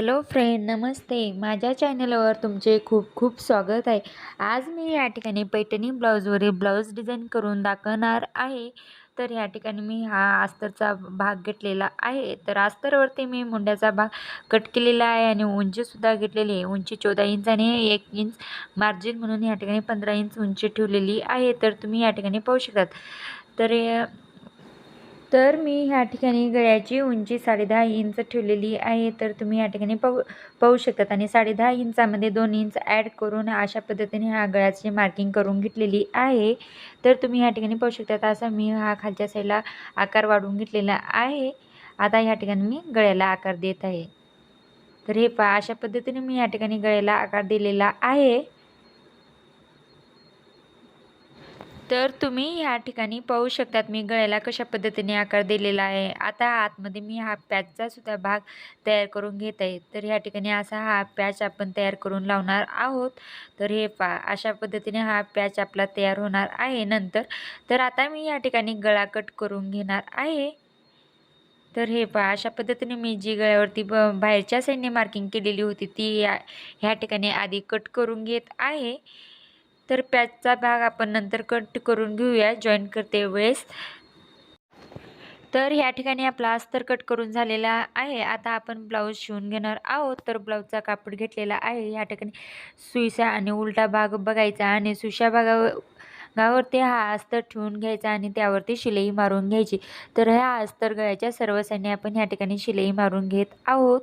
Hello friend, नमस्ते. माझ्या चॅनलवर तुमचे खूप खूप स्वागत आहे. आज मी या ठिकाणी पैठणी ब्लाऊजवरील ब्लाऊज डिझाईन करून दाखवणार आहे. तर या ठिकाणी मी हा अस्तरचा भाग घेतलेला आहे. तर अस्तरवरती मी मुंड्याचा भाग कट केलेला आहे आणि उंचीसुद्धा घेतलेली आहे. उंची 14 इंच आणि 1 इंच मार्जिन म्हणून या ठिकाणी 15 इंच उंची ठेवलेली आहे. तर तुम्ही या ठिकाणी पाहू शकतात. तर मी ह्या ठिकाणी गळ्याची उंची 10.5 इंच ठेवलेली आहे. तर तुम्ही या ठिकाणी पाहू शकतात आणि 10.5 इंचामध्ये 2 इंच ॲड करून अशा पद्धतीने ह्या गळ्याची मार्किंग करून घेतलेली आहे. तर तुम्ही या ठिकाणी पाहू शकतात. असा मी हा खालच्या साईडला आकार वाढवून घेतलेला आहे. आता ह्या ठिकाणी मी गळ्याला आकार देत आहे. तर हे पहा, अशा पद्धतीने मी या ठिकाणी गळ्याला आकार दिलेला आहे. तर तुम्ही ह्या ठिकाणी पाहू शकतात मी गळ्याला कशा पद्धतीने आकार दिलेला आहे. आता आतमध्ये मी हा पॅचचा सुद्धा भाग तयार करून घेत आहे. तर ह्या ठिकाणी असा हा पॅच आपण तयार करून लावणार आहोत. तर हे पहा, अशा पद्धतीने हा पॅच आपला तयार होणार आहे नंतर. तर आता मी या ठिकाणी गळा कट करून घेणार आहे. तर हे पहा, अशा पद्धतीने मी जी गळ्यावरती बाहेरच्या साईडने मार्किंग केलेली होती ती ह्या ठिकाणी आधी कट करून घेत आहे. तर पॅचचा भाग आपण नंतर कट करून घेऊया जॉईन करते वेळेस. तर ह्या ठिकाणी आपला अस्तर कट करून झालेला आहे. आता आपण ब्लाऊज शिवून घेणार आहोत. तर ब्लाऊजचा कापड घेतलेला आहे. ह्या ठिकाणी सुईचा आणि उलटा भाग बघायचा आणि सुईच्या भागावरती हा अस्तर ठेवून घ्यायचा आणि त्यावरती शिलाई मारून घ्यायची. तर ह्या अस्तर गळ्याच्या सर्व साईडने आपण ह्या ठिकाणी शिलाई मारून घेत आहोत.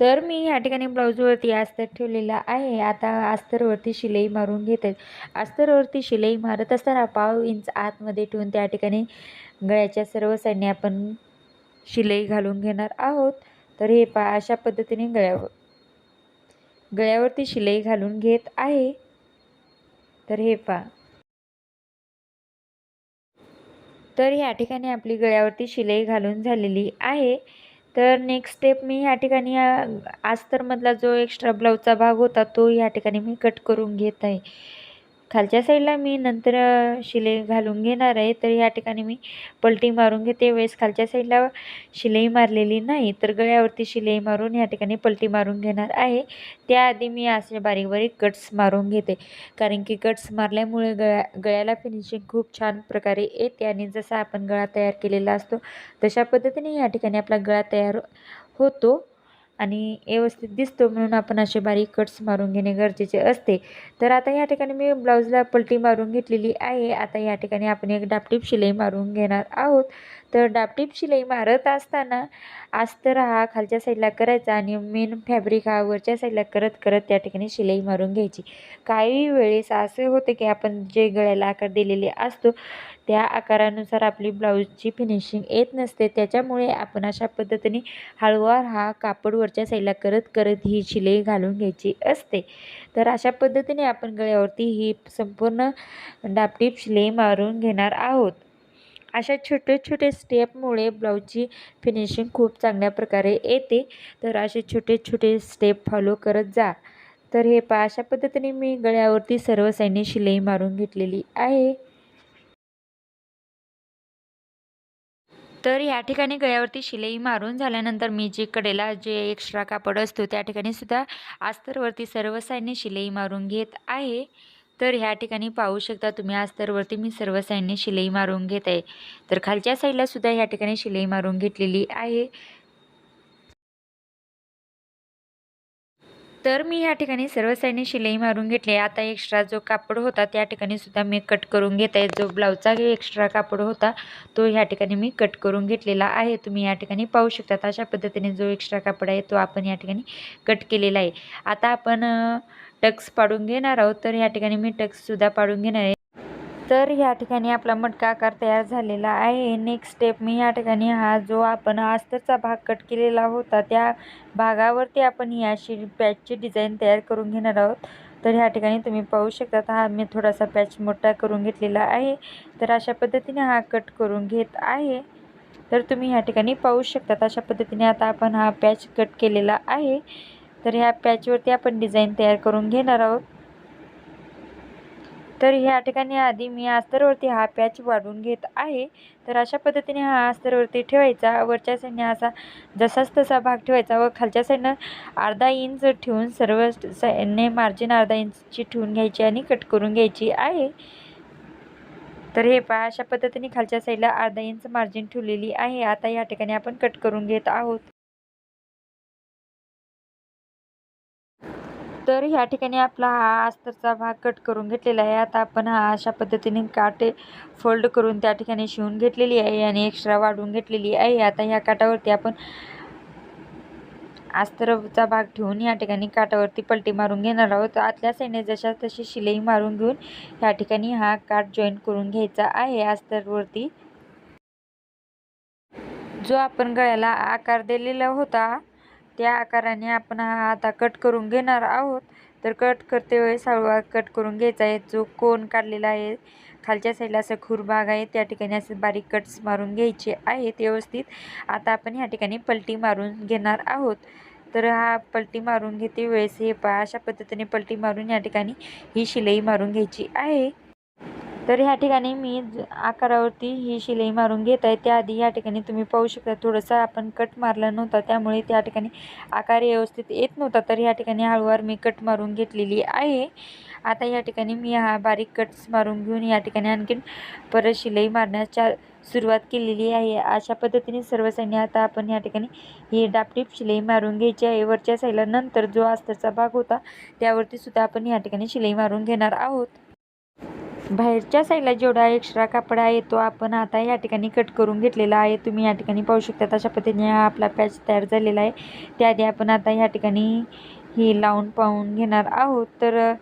तर मी ह्या ठिकाणी ब्लाऊजवरती अस्तर ठेवलेला आहे. आता अस्तरवरती शिलाई मारून घेत आहेत. अस्तरवरती शिलाई मारत असताना 1/2 इंच आतमध्ये ठेवून त्या ठिकाणी गळ्याच्या सर्व साईडने आपण शिलाई घालून घेणार आहोत. तर हे पहा, अशा पद्धतीने गळ्यावरती शिलाई घालून घेत आहे. तर हे पहा. तर ह्या ठिकाणी आपली गळ्यावरती शिलाई घालून झालेली आहे. तर नेक्स्ट स्टेप मी ह्या ठिकाणी अस्तरमधला जो एक्स्ट्रा ब्लाऊजचा भाग होता तो ह्या ठिकाणी मी कट करून घेत आहे. खालच्या साईडला मी नंतर शिलाई घालून घेणार आहे. तर ह्या ठिकाणी मी पलटी मारून घेते. वेळेस खालच्या साईडला शिलाई मारलेली नाही, तर गळ्यावरती शिलाई मारून ह्या ठिकाणी पलटी मारून घेणार आहे. त्याआधी मी असे बारीक बारीक कट्स मारून घेते, कारण की कट्स मारल्यामुळे गळ्याला फिनिशिंग खूप छान प्रकारे येते आणि जसा आपण गळा तयार केलेला असतो तशा पद्धतीने ह्या ठिकाणी आपला गळा तयार होतो आणि व्यवस्थित दिसतो, म्हणून आपण असे बारीक कट्स मारून घेणे गरजेचे असते. तर आता या ठिकाणी मी ब्लाऊजला पलटी मारून घेतलेली आहे. आता या ठिकाणी आपण एक डापटीप शिलाई मारून घेणार आहोत. तर डापटीप शिलाई मारत असताना अस्तर हा खालच्या साईडला करायचा आणि मेन फॅब्रिक हा वरच्या साईडला करत करत त्या ठिकाणी शिलाई मारून घ्यायची. काही वेळेस असे होते की आपण जे गळ्याला आकार दिलेले असतो त्या आकारानुसार आपली ब्लाऊजची फिनिशिंग येत नसते. त्याच्यामुळे आपण अशा पद्धतीने हळूवार हा कापड वरच्या साईडला करत करत ही शिलाई घालून घ्यायची असते. तर अशा पद्धतीने आपण गळ्यावरती ही संपूर्ण डापटीप शिलाई मारून घेणार आहोत. अशा छोटे छोटे स्टेपमुळे ब्लाऊजची फिनिशिंग खूप चांगल्या प्रकारे येते. तर असे छोटे छोटे स्टेप फॉलो करत जा. तर हे पहा, अशा पद्धतीने मी गळ्यावरती सर्व साईडने शिलाई मारून घेतलेली आहे. तर या ठिकाणी गळ्यावरती शिलाई मारून झाल्यानंतर मी जे कडेला जे एक्स्ट्रा कापड असतो त्या ठिकाणी सुद्धा अस्तरवरती सर्व साईडने शिलाई मारून घेत आहे. तर ह्या ठिकाणी पाहू शकता तुम्ही, अस्तरवरती मी सर्व साईडने शिलाई मारून घेत आहे. तर खालच्या साईडला सुद्धा ह्या ठिकाणी शिलाई मारून घेतलेली आहे. तर मी या ठिकाणी सर्व साईडने शिलाई मारून घेतली. आता एक्स्ट्रा जो कापड होता त्या ठिकाणी सुद्धा मी कट करून घेत आहे. जो ब्लाऊजचा एक्स्ट्रा कापड होता तो ह्या ठिकाणी मी कट करून घेतलेला आहे. तुम्ही या ठिकाणी पाहू शकता. अशा पद्धतीने जो एक्स्ट्रा कापड आहे तो आपण या ठिकाणी कट केलेला आहे. आता आपण टक्स पाडून घेणार आहोत. तर या ठिकाणी मी टक्ससुद्धा पाडून घेणार आहे. तर ह्या ठिकाणी आपला मटका आकार तयार झालेला आहे. नेक्स्ट स्टेप मी या ठिकाणी हा जो आपण अस्तरचा भाग कट केलेला होता त्या भागावरती आपण ही अशी पॅचची डिझाईन तयार करून घेणार आहोत. तर ह्या ठिकाणी तुम्ही पाहू शकता, हा मी थोडासा पॅच मोठा करून घेतलेला आहे. तर अशा पद्धतीने हा कट करून घेत आहे. तर तुम्ही ह्या ठिकाणी पाहू शकता. अशा पद्धतीने आता आपण हा पॅच कट केलेला आहे. तर ह्या पॅचवरती आपण डिझाईन तयार करून घेणार आहोत. तर ह्या ठिकाणी आधी मी अस्तरवरती हा पॅच वाढवून घेत आहे. तर अशा पद्धतीने हा अस्तरवरती ठेवायचा. वरच्या साईडने असा जसाच तसा भाग ठेवायचा व खालच्या साईडनं अर्धा इंच ठेवून सर्व साईडने मार्जिन अर्धा इंचची ठेवून घ्यायची आणि कट करून घ्यायची आहे. तर हे पहा, अशा पद्धतीने खालच्या साईडला अर्धा इंच मार्जिन ठेवलेली आहे. आता या ठिकाणी आपण कट करून घेत आहोत. तर ह्या ठिकाणी आपला हा अस्तरचा भाग कट करून घेतलेला आहे. आता आपण हा अशा पद्धतीने काटे फोल्ड करून त्या ठिकाणी शिवून घेतलेली आहे आणि एक्स्ट्रा वाढवून घेतलेली आहे. आता ह्या काटावरती आपण अस्तरचा भाग ठेवून या ठिकाणी काटावरती पलटी मारून घेणार आहोत. आतल्या साईडने जशा तशी शिलाई मारून घेऊन या ठिकाणी हा काट जॉईंट करून घ्यायचा आहे. अस्तरवरती जो आपण गळ्याला आकार दिलेला होता त्या आकाराने आपण हा आता कट करून घेणार आहोत. तर कट करते वेळेस हळूहळू कट करून घ्यायचा आहे. जो कोन काढलेला आहे खालच्या साईडला असा खूर भाग आहे त्या ठिकाणी असे बारीक कट्स मारून घ्यायचे आहेत व्यवस्थित. आता आपण ह्या ठिकाणी पलटी मारून घेणार आहोत. तर हा पलटी मारून घेते वेळेस हे पहा, अशा पद्धतीने पलटी मारून या ठिकाणी ही शिलाई मारून घ्यायची आहे. तर ह्या ठिकाणी मी आकारावरती ही शिलाई मारून घेत आहे. त्याआधी या ठिकाणी तुम्ही पाहू शकता थोडंसं आपण कट मारला नव्हता त्यामुळे त्या ठिकाणी आकार व्यवस्थित येत नव्हता. तर या ठिकाणी हळूवार मी कट मारून घेतलेली आहे. आता या ठिकाणी मी हा बारीक कट्स मारून घेऊन या ठिकाणी आणखीन परत शिलाई मारण्याच्या सुरुवात केलेली आहे. अशा पद्धतीने सर्व साईडने आता आपण या ठिकाणी ही डापटीप शिलाई मारून घ्यायची आहे. वरच्या साईडला नंतर जो अस्तरचा भाग होता त्यावरती सुद्धा आपण या ठिकाणी शिलाई मारून घेणार आहोत. बाहेरच्या साईडला जेवढा एक्स्ट्रा कापड आहे तो आपण आता या ठिकाणी कट करून घेतलेला आहे. तुम्ही या ठिकाणी पाहू शकता अशा पद्धतीने हा आपला पॅच तयार झालेला आहे. त्याआधी आपण आता या ठिकाणी ही लावून पाहून घेणार आहोत. तर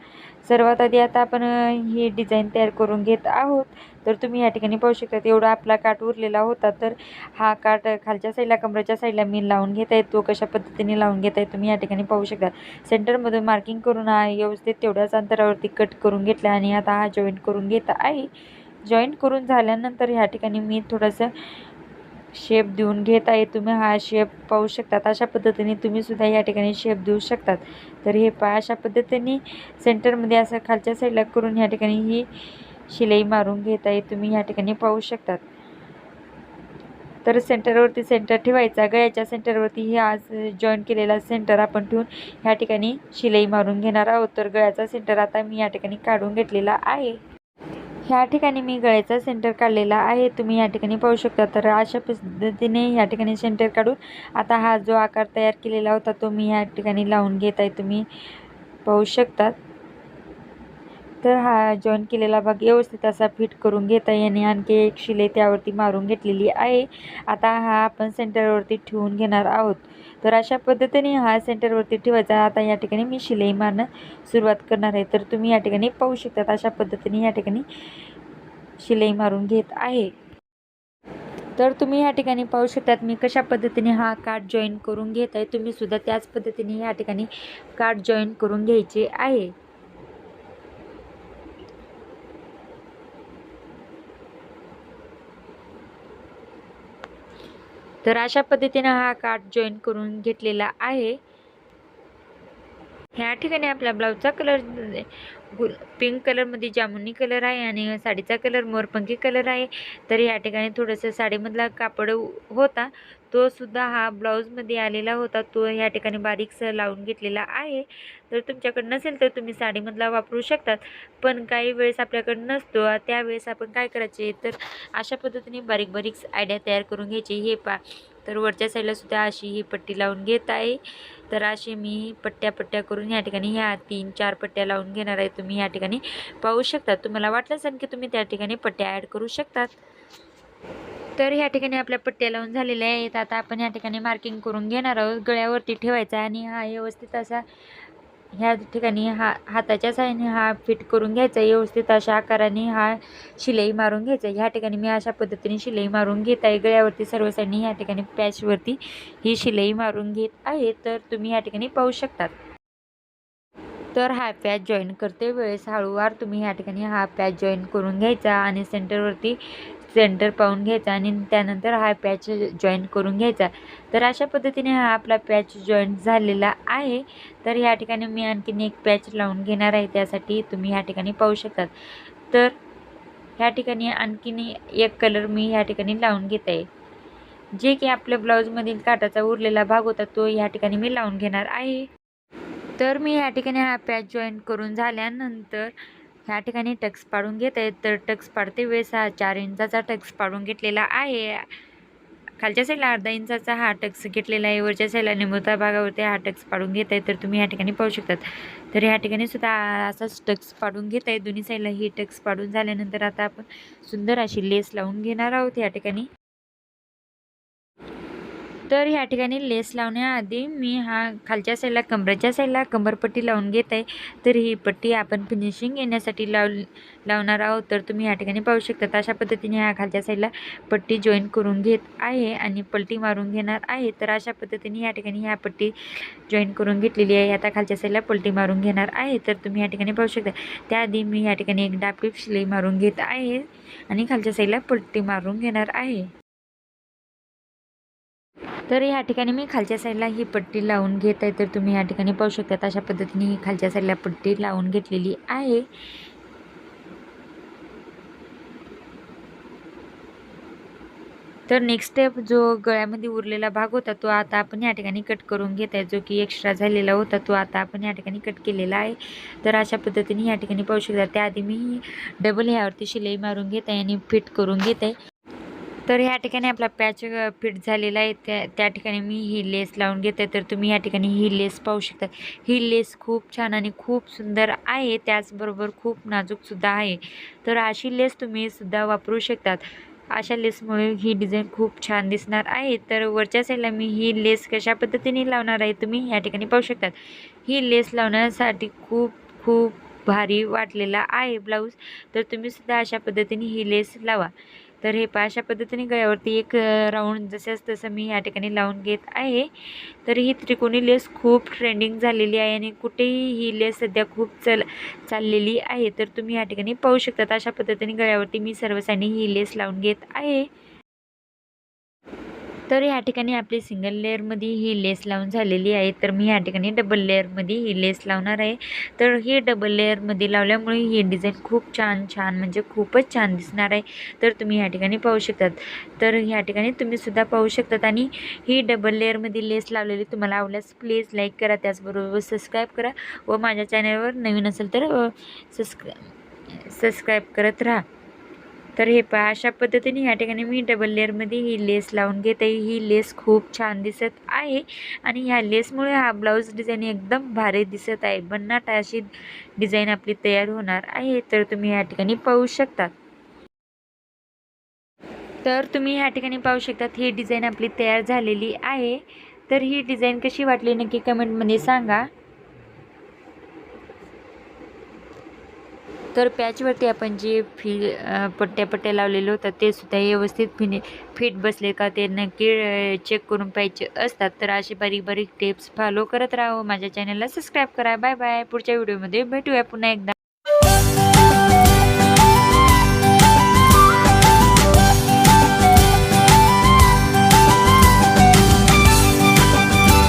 सर्वात आधी आता आपण ही डिझाईन तयार करून घेत आहोत. तर तुम्ही या ठिकाणी पाहू शकता एवढा आपला काठ उरलेला होता. तर हा काठ खालच्या साईडला कमरेच्या साईडला मी लावून घेत आहे. तो कशा पद्धतीने लावून घेत आहे तुम्ही या ठिकाणी पाहू शकता. सेंटरमधून मार्किंग करून हा व्यवस्थित तेवढ्याच अंतरावरती कट करून घेतला आणि आता हा जॉईंट करून घेत आहे. जॉईंट करून झाल्यानंतर ह्या ठिकाणी मी थोडंसं शेप देऊन घेत आहे. तुम्ही हा शेप पाहू शकतात. अशा पद्धतीने तुम्ही सुद्धा या ठिकाणी शेप देऊ शकतात. तर हे पहा, अशा पद्धतीने सेंटरमध्ये असं खालच्या साईडला करून या ठिकाणी ही शिलाई मारून घेत आहे. तुम्ही या ठिकाणी पाहू शकतात. तर सेंटरवरती सेंटर ठेवायचा. गळ्याच्या सेंटरवरती हे आज जॉईंट केलेला सेंटर आपण ठेवून ह्या ठिकाणी शिलाई मारून घेणार आहोत. तर गळ्याचा सेंटर आता मी या ठिकाणी काढून घेतलेला आहे. ह्या ठिकाणी मी गळ्याचा सेंटर काढलेला आहे. तुम्ही या ठिकाणी पाहू शकता. तर अशा पद्धतीने या ठिकाणी सेंटर काढून आता हा जो आकार तयार केलेला होता तो मी या ठिकाणी लावून घेत आहे. तुम्ही पाहू शकतात. तर हा जॉईन केलेला भाग व्यवस्थित असा फिट करून घेता येणे आणखी एक शिलाई त्यावरती मारून घेतलेली आहे. आता हा आपण सेंटरवरती ठेवून घेणार आहोत. तर अशा पद्धतीने हा सेंटरवरती ठेवायचा. आता या ठिकाणी मी शिलाई मारणं सुरुवात करणार आहे. तर तुम्ही या ठिकाणी पाहू शकता अशा पद्धतीने या ठिकाणी शिलाई मारून घेत आहे. तर तुम्ही या ठिकाणी पाहू शकतात मी कशा पद्धतीने हा काठ जॉईन करून घेत आहे. तुम्ही सुद्धा त्याच पद्धतीने या ठिकाणी काठ जॉईन करून घ्यायचे आहे. तर अशा पद्धतीने हा काठ जॉईन करून घेतलेला आहे. ह्या ठिकाणी आपला ब्लाऊजचा कलर पिंक कलरमध्ये जामुनी कलर आहे आणि साडीचा कलर मोरपंखी कलर आहे. तर या ठिकाणी थोडंसं साडीमधला कापड होता तो सुद्धा हा ब्लाऊजमध्ये आलेला होता. तो या ठिकाणी बारीकसं लावून घेतलेला आहे. तर तुमच्याकडे नसेल तर तुम्ही साडीमधला वापरू शकतात. पण काही वेळेस आपल्याकडे नसतो त्यावेळेस आपण काय करायचे तर अशा पद्धतीने बारीक बारीक आयडिया तयार करून घ्यायची. हे पा तर वरच्या साईडला सुद्धा अशी ही पट्टी लावून घेत आहे. तर अशी मी पट्ट्या करून या ठिकाणी ह्या 3-4 पट्ट्या लावून घेणार आहे. तुम्ही या ठिकाणी पाहू शकता. तुम्हाला वाटलं असेल की तुम्ही त्या ठिकाणी पट्ट्या ॲड करू शकतात. तर ह्या ठिकाणी आपल्या पट्ट्या लावून झालेल्या आहेत. आता आपण या ठिकाणी मार्किंग करून घेणार आहोत. गळ्यावरती ठेवायचा आणि हा व्यवस्थित असा ह्या ठिकाणी हाताच्या साहाय्याने हा फिट करून घ्यायचा. व्यवस्थित अशा आकाराने हा शिलाई मारून घ्यायचा. ह्या ठिकाणी मी अशा पद्धतीने शिलाई मारून घेत आहे. गळ्यावरती सर्व साईडने ह्या ठिकाणी पॅचवरती ही शिलाई मारून घेत आहे. तर तुम्ही या ठिकाणी पाहू शकतात. तर हा पॅच जॉईन करते वेळेस हळूवार तुम्ही ह्या ठिकाणी हा पॅच जॉईन करून घ्यायचा आणि सेंटरवरती सेंटर पाहून घ्यायचा आणि त्यानंतर हा पॅच जॉईन करून घ्यायचा। तर अशा पद्धतीने हा आपला पॅच जॉईन झालेला आहे। तर या ठिकाणी मी आणखीन एक पॅच लावून घेणार आहे, त्यासाठी तुम्ही या ठिकाणी पाहू शकतात। तर ह्या ठिकाणी आणखीन एक कलर मी ह्या ठिकाणी लावून घेत आहे, जे की आपल्या ब्लाऊजमधील काठाचा उरलेला भाग होता तो या ठिकाणी मी लावून घेणार आहे। तर मी या ठिकाणी हा पॅच जॉईन करून झाल्यानंतर ह्या ठिकाणी टक्स पाडून घेत आहे। तर टक्स पाडते वेळेस हा 4 इंचाचा टक्स पाडून घेतलेला आहे। खालच्या साईडला अर्धा इंचाचा हा टक्स घेतलेला आहे, वरच्या साईडला निमुळत्या भागावरती हा टक्स पाडून घेत आहे। तर तुम्ही या ठिकाणी पाहू शकतात। तर या ठिकाणी सुद्धा असाच टक्स पाडून घेत आहे। दोन्ही साईडला ही टक्स पाडून झाल्यानंतर आता आपण सुंदर अशी लेस लावून घेणार आहोत या ठिकाणी। तर ह्या ठिकाणी लेस लावण्याआधी मी हा खालच्या साईडला कमरेच्या साईडला कंबरपट्टी लावून घेत आहे। तर ही पट्टी आपण फिनिशिंग येण्यासाठी लावणार आहोत। तर तुम्ही या ठिकाणी पाहू शकता अशा पद्धतीने हा खालच्या साईडला पट्टी जॉईन करून घेत आहे आणि पलटी मारून घेणार आहे। तर अशा पद्धतीने या ठिकाणी ह्या पट्टी जॉईन करून घेतलेली आहे। आता खालच्या साईडला पलटी मारून घेणार आहे। तर तुम्ही या ठिकाणी पाहू शकता त्याआधी मी या ठिकाणी एक डाबी शिलाई मारून घेत आहे आणि खालच्या साईडला पलटी मारून घेणार आहे। तर या ठिकाणी मी खालच्या साईडला ही पट्टी लावून घेत आहे। तर तुम्ही या ठिकाणी पाहू शकता अशा पद्धतीने ही खालच्या साईडला पट्टी लावून घेतलेली आहे। तर नेक्स्ट स्टेप जो गळ्यामध्ये उरलेला भाग होता तो आता आपण या ठिकाणी कट करून घेत आहे, जो की एक्स्ट्रा झालेला होता तो आता आपण या ठिकाणी कट केलेला आहे। तर अशा पद्धतीने या ठिकाणी पाहू शकता त्याआधी मी डबल ह्यावरती शिलाई मारून घेत आहे आणि फिट करून घेत आहे। तर ह्या ठिकाणी आपला पॅच फिट झालेला आहे, त्या ठिकाणी मी ही लेस लावून घेत आहे। तर तुम्ही या ठिकाणी ही लेस पाहू शकता। ही लेस खूप छान आणि खूप सुंदर आहे, त्याचबरोबर खूप नाजूकसुद्धा आहे। तर अशी लेस तुम्ही सुद्धा वापरू शकतात। अशा लेसमुळे ही डिझाईन खूप छान दिसणार आहे। तर वरच्या साईडला मी ही लेस कशा पद्धतीने लावणार आहे तुम्ही या ठिकाणी पाहू शकतात। ही लेस लावण्यासाठी खूप खूप भारी वाटलेला आहे ब्लाऊज। तर तुम्ही सुद्धा अशा पद्धतीने ही लेस लावा। तर हे अशा पद्धतीने गळ्यावरती एक राऊंड जसंच तसं मी या ठिकाणी लावून घेत आहे। तर ही त्रिकोणी लेस खूप ट्रेंडिंग झालेली आहे आणि कुठेही ही लेस सध्या खूप चाललेली आहे। तर तुम्ही या ठिकाणी पाहू शकतात अशा पद्धतीने गळ्यावरती मी सर्व साईडने ही लेस लावून घेत आहे। तर या ठिकाणी आपली सिंगल लेअरमध्ये ही लेस लावून झालेली आहे। तर मी या ठिकाणी डबल लेअरमध्ये ही लेस लावणार आहे। तर ही डबल लेअरमध्ये लावल्यामुळे ही डिझाईन खूप छान म्हणजे खूपच छान दिसणार आहे। तर तुम्ही या ठिकाणी पाहू शकतात। तर या ठिकाणी तुम्ही सुद्धा पाहू शकतात आणि ही डबल लेअरमध्ये लेस लावलेली तुम्हाला आवडल्यास प्लीज लाईक करा, त्याचबरोबर सबस्क्राईब करा व माझ्या चॅनलवर नवीन असेल तर सबस्क्राईब करत राहा। तर हे पहा अशा पद्धतीने या ठिकाणी मी डबल लेअरमध्ये ही लेस लावून घेत आहे। ही लेस खूप छान दिसत आहे आणि ह्या लेसमुळे हा ब्लाऊज डिझाईन एकदम भारी दिसत आहे। भन्नाट अशी डिझाईन आपली तयार होणार आहे। तर तुम्ही या ठिकाणी पाहू शकतात। तर तुम्ही या ठिकाणी पाहू शकतात ही डिझाईन आपली तयार झालेली आहे। तर ही डिझाईन कशी वाटली नक्की कमेंटमध्ये सांगा। तर पॅचवरती आपण जे पट्ट्या लावलेले होतात ते सुद्धा व्यवस्थित फिट बसले का ते नक्की चेक करून पाहिजे असतात। तर असे बारीक बारीक टिप्स फॉलो करत राहा। माझ्या चॅनलला सबस्क्राईब करा। Bye bye. पुढच्या व्हिडिओमध्ये भेटूया पुन्हा एकदा।